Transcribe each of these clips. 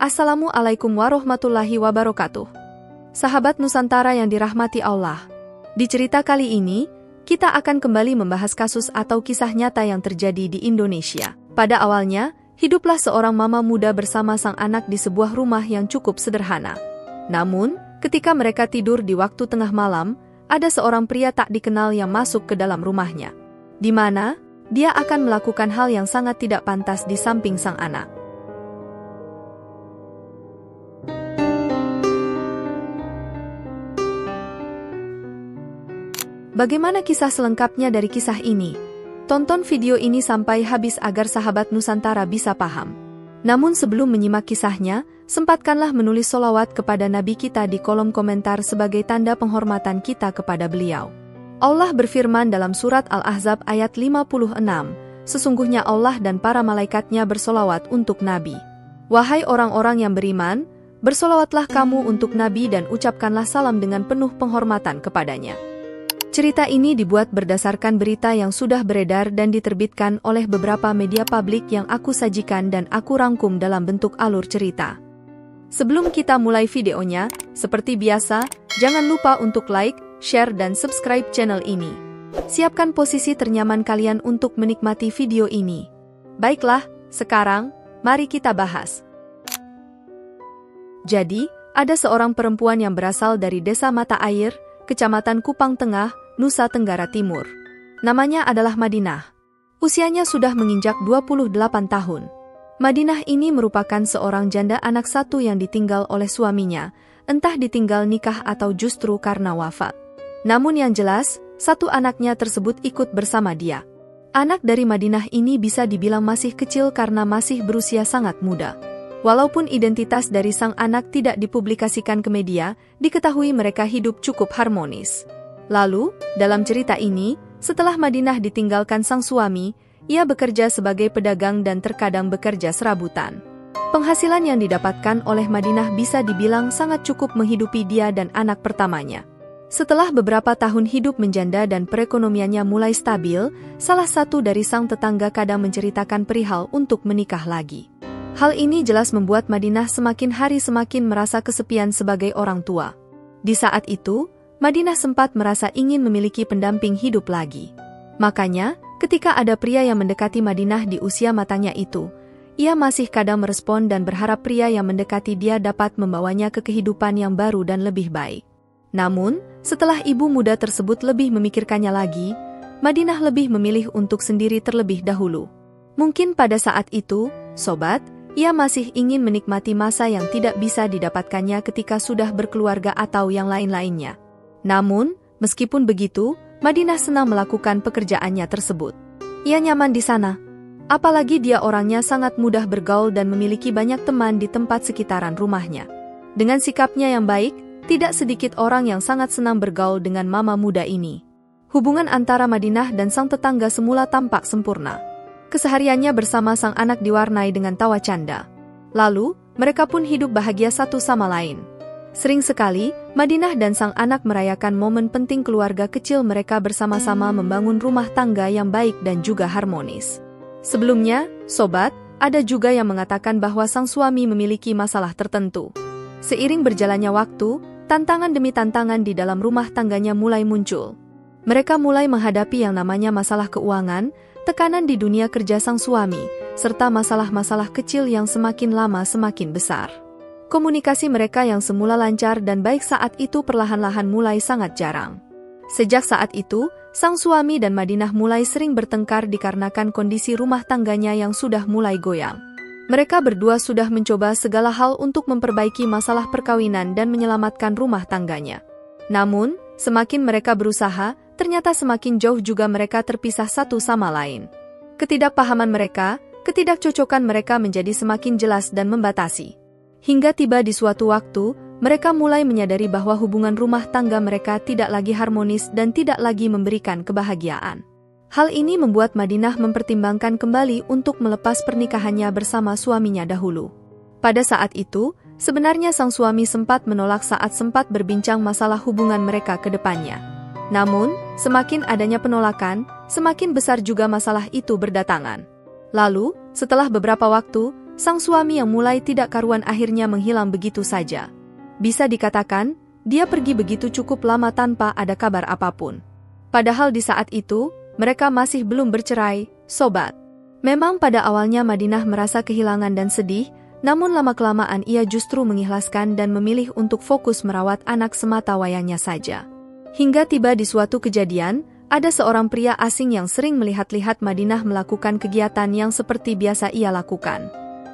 Assalamualaikum warahmatullahi wabarakatuh. Sahabat Nusantara yang dirahmati Allah. Di cerita kali ini, kita akan kembali membahas kasus atau kisah nyata yang terjadi di Indonesia. Pada awalnya, hiduplah seorang mama muda bersama sang anak di sebuah rumah yang cukup sederhana. Namun, ketika mereka tidur di waktu tengah malam, ada seorang pria tak dikenal yang masuk ke dalam rumahnya. Di mana, dia akan melakukan hal yang sangat tidak pantas di samping sang anak. Bagaimana kisah selengkapnya dari kisah ini? Tonton video ini sampai habis agar sahabat Nusantara bisa paham. Namun sebelum menyimak kisahnya, sempatkanlah menulis sholawat kepada Nabi kita di kolom komentar sebagai tanda penghormatan kita kepada beliau. Allah berfirman dalam surat Al-Ahzab ayat 56, sesungguhnya Allah dan para malaikatnya bersolawat untuk Nabi. Wahai orang-orang yang beriman, bersolawatlah kamu untuk Nabi dan ucapkanlah salam dengan penuh penghormatan kepadanya. Cerita ini dibuat berdasarkan berita yang sudah beredar dan diterbitkan oleh beberapa media publik yang aku sajikan dan aku rangkum dalam bentuk alur cerita. Sebelum kita mulai videonya, seperti biasa, jangan lupa untuk like, share dan subscribe channel ini. Siapkan posisi ternyaman kalian untuk menikmati video ini. Baiklah, sekarang, mari kita bahas. Jadi, ada seorang perempuan yang berasal dari Desa Mata Air, Kecamatan Kupang Tengah, Nusa Tenggara Timur. Namanya adalah Madinah. Usianya sudah menginjak 28 tahun. Madinah ini merupakan seorang janda anak satu yang ditinggal oleh suaminya, entah ditinggal nikah atau justru karena wafat. Namun yang jelas, satu anaknya tersebut ikut bersama dia. Anak dari Madinah ini bisa dibilang masih kecil karena masih berusia sangat muda. Walaupun identitas dari sang anak tidak dipublikasikan ke media, diketahui mereka hidup cukup harmonis. Lalu, dalam cerita ini, setelah Madinah ditinggalkan sang suami, ia bekerja sebagai pedagang dan terkadang bekerja serabutan. Penghasilan yang didapatkan oleh Madinah bisa dibilang sangat cukup menghidupi dia dan anak pertamanya. Setelah beberapa tahun hidup menjanda dan perekonomiannya mulai stabil, salah satu dari sang tetangga kadang menceritakan perihal untuk menikah lagi. Hal ini jelas membuat Madinah semakin hari semakin merasa kesepian sebagai orang tua. Di saat itu, Madinah sempat merasa ingin memiliki pendamping hidup lagi. Makanya, ketika ada pria yang mendekati Madinah di usia matanya itu, ia masih kadang merespon dan berharap pria yang mendekati dia dapat membawanya ke kehidupan yang baru dan lebih baik. Namun, setelah ibu muda tersebut lebih memikirkannya lagi, Madinah lebih memilih untuk sendiri terlebih dahulu. Mungkin pada saat itu, sobat, ia masih ingin menikmati masa yang tidak bisa didapatkannya ketika sudah berkeluarga atau yang lain-lainnya. Namun, meskipun begitu, Madinah senang melakukan pekerjaannya tersebut. Ia nyaman di sana. Apalagi dia orangnya sangat mudah bergaul dan memiliki banyak teman di tempat sekitaran rumahnya. Dengan sikapnya yang baik, tidak sedikit orang yang sangat senang bergaul dengan mama muda ini. Hubungan antara Madinah dan sang tetangga semula tampak sempurna. Kesehariannya bersama sang anak diwarnai dengan tawa canda. Lalu, mereka pun hidup bahagia satu sama lain. Sering sekali, Madinah dan sang anak merayakan momen penting keluarga kecil mereka bersama-sama membangun rumah tangga yang baik dan juga harmonis. Sebelumnya, sobat, ada juga yang mengatakan bahwa sang suami memiliki masalah tertentu. Seiring berjalannya waktu, tantangan demi tantangan di dalam rumah tangganya mulai muncul. Mereka mulai menghadapi yang namanya masalah keuangan, tekanan di dunia kerja sang suami, serta masalah-masalah kecil yang semakin lama semakin besar. Komunikasi mereka yang semula lancar dan baik saat itu perlahan-lahan mulai sangat jarang. Sejak saat itu, sang suami dan Madinah mulai sering bertengkar dikarenakan kondisi rumah tangganya yang sudah mulai goyang. Mereka berdua sudah mencoba segala hal untuk memperbaiki masalah perkawinan dan menyelamatkan rumah tangganya. Namun, semakin mereka berusaha, ternyata semakin jauh juga mereka terpisah satu sama lain. Ketidakpahaman mereka, ketidakcocokan mereka menjadi semakin jelas dan membatasi. Hingga tiba di suatu waktu, mereka mulai menyadari bahwa hubungan rumah tangga mereka tidak lagi harmonis dan tidak lagi memberikan kebahagiaan. Hal ini membuat Madinah mempertimbangkan kembali untuk melepas pernikahannya bersama suaminya dahulu. Pada saat itu, sebenarnya sang suami sempat menolak saat sempat berbincang masalah hubungan mereka ke depannya. Namun, semakin adanya penolakan, semakin besar juga masalah itu berdatangan. Lalu, setelah beberapa waktu, sang suami yang mulai tidak karuan akhirnya menghilang begitu saja. Bisa dikatakan, dia pergi begitu cukup lama tanpa ada kabar apapun. Padahal di saat itu, mereka masih belum bercerai, sobat. Memang pada awalnya Madinah merasa kehilangan dan sedih, namun lama-kelamaan ia justru mengikhlaskan dan memilih untuk fokus merawat anak semata wayangnya saja. Hingga tiba di suatu kejadian, ada seorang pria asing yang sering melihat-lihat Madinah melakukan kegiatan yang seperti biasa ia lakukan.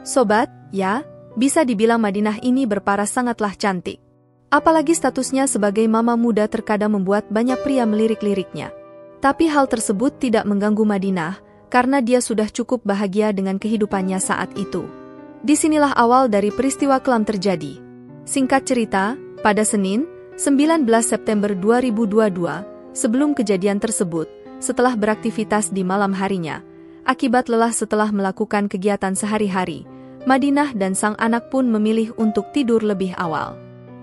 Sobat, ya, bisa dibilang Madinah ini berparas sangatlah cantik. Apalagi statusnya sebagai mama muda terkadang membuat banyak pria melirik-liriknya. Tapi hal tersebut tidak mengganggu Madinah, karena dia sudah cukup bahagia dengan kehidupannya saat itu. Disinilah awal dari peristiwa kelam terjadi. Singkat cerita, pada Senin, 19 September 2022, sebelum kejadian tersebut, setelah beraktivitas di malam harinya, akibat lelah setelah melakukan kegiatan sehari-hari, Madinah dan sang anak pun memilih untuk tidur lebih awal.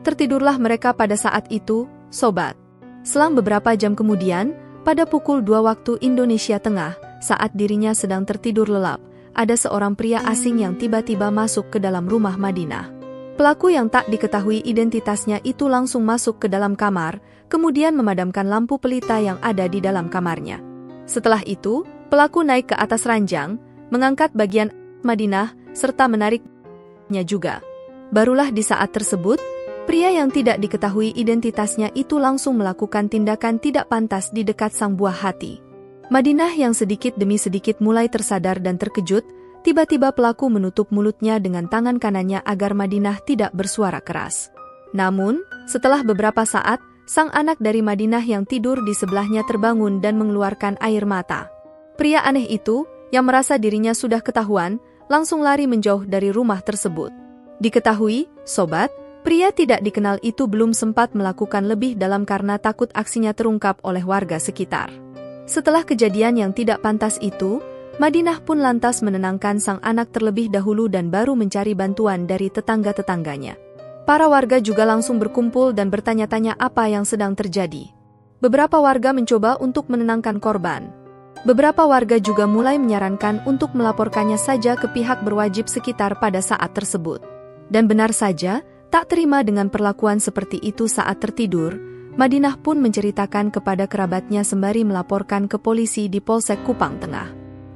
Tertidurlah mereka pada saat itu, sobat. Selang beberapa jam kemudian, pada pukul 2 waktu Indonesia Tengah, saat dirinya sedang tertidur lelap, ada seorang pria asing yang tiba-tiba masuk ke dalam rumah Madinah. Pelaku yang tak diketahui identitasnya itu langsung masuk ke dalam kamar, kemudian memadamkan lampu pelita yang ada di dalam kamarnya. Setelah itu, pelaku naik ke atas ranjang, mengangkat bagian Madinah, serta menariknya juga. Barulah di saat tersebut, pria yang tidak diketahui identitasnya itu langsung melakukan tindakan tidak pantas di dekat sang buah hati. Madinah yang sedikit demi sedikit mulai tersadar dan terkejut, tiba-tiba pelaku menutup mulutnya dengan tangan kanannya agar Madinah tidak bersuara keras. Namun, setelah beberapa saat, sang anak dari Madinah yang tidur di sebelahnya terbangun dan mengeluarkan air mata. Pria aneh itu, yang merasa dirinya sudah ketahuan, langsung lari menjauh dari rumah tersebut. Diketahui, sobat, pria tidak dikenal itu belum sempat melakukan lebih dalam karena takut aksinya terungkap oleh warga sekitar. Setelah kejadian yang tidak pantas itu, Madinah pun lantas menenangkan sang anak terlebih dahulu dan baru mencari bantuan dari tetangga-tetangganya. Para warga juga langsung berkumpul dan bertanya-tanya apa yang sedang terjadi. Beberapa warga mencoba untuk menenangkan korban. Beberapa warga juga mulai menyarankan untuk melaporkannya saja ke pihak berwajib sekitar pada saat tersebut. Dan benar saja, tak terima dengan perlakuan seperti itu saat tertidur, Madinah pun menceritakan kepada kerabatnya sembari melaporkan ke polisi di Polsek Kupang Tengah.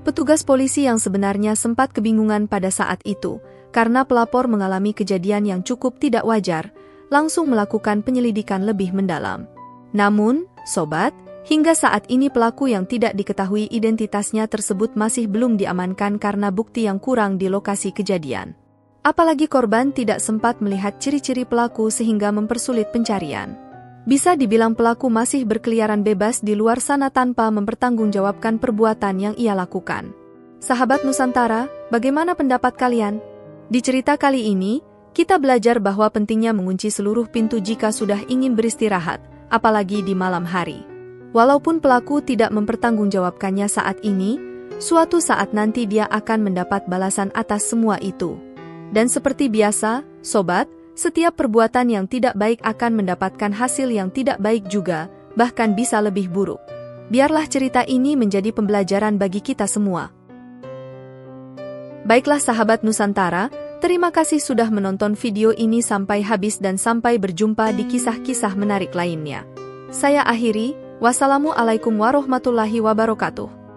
Petugas polisi yang sebenarnya sempat kebingungan pada saat itu, karena pelapor mengalami kejadian yang cukup tidak wajar, langsung melakukan penyelidikan lebih mendalam. Namun, sobat, hingga saat ini pelaku yang tidak diketahui identitasnya tersebut masih belum diamankan karena bukti yang kurang di lokasi kejadian. Apalagi korban tidak sempat melihat ciri-ciri pelaku sehingga mempersulit pencarian. Bisa dibilang pelaku masih berkeliaran bebas di luar sana tanpa mempertanggungjawabkan perbuatan yang ia lakukan. Sahabat Nusantara, bagaimana pendapat kalian? Di cerita kali ini, kita belajar bahwa pentingnya mengunci seluruh pintu jika sudah ingin beristirahat, apalagi di malam hari. Walaupun pelaku tidak mempertanggungjawabkannya saat ini, suatu saat nanti dia akan mendapat balasan atas semua itu. Dan seperti biasa, sobat, setiap perbuatan yang tidak baik akan mendapatkan hasil yang tidak baik juga, bahkan bisa lebih buruk. Biarlah cerita ini menjadi pembelajaran bagi kita semua. Baiklah sahabat Nusantara, terima kasih sudah menonton video ini sampai habis dan sampai berjumpa di kisah-kisah menarik lainnya. Saya akhiri, wassalamualaikum warahmatullahi wabarakatuh.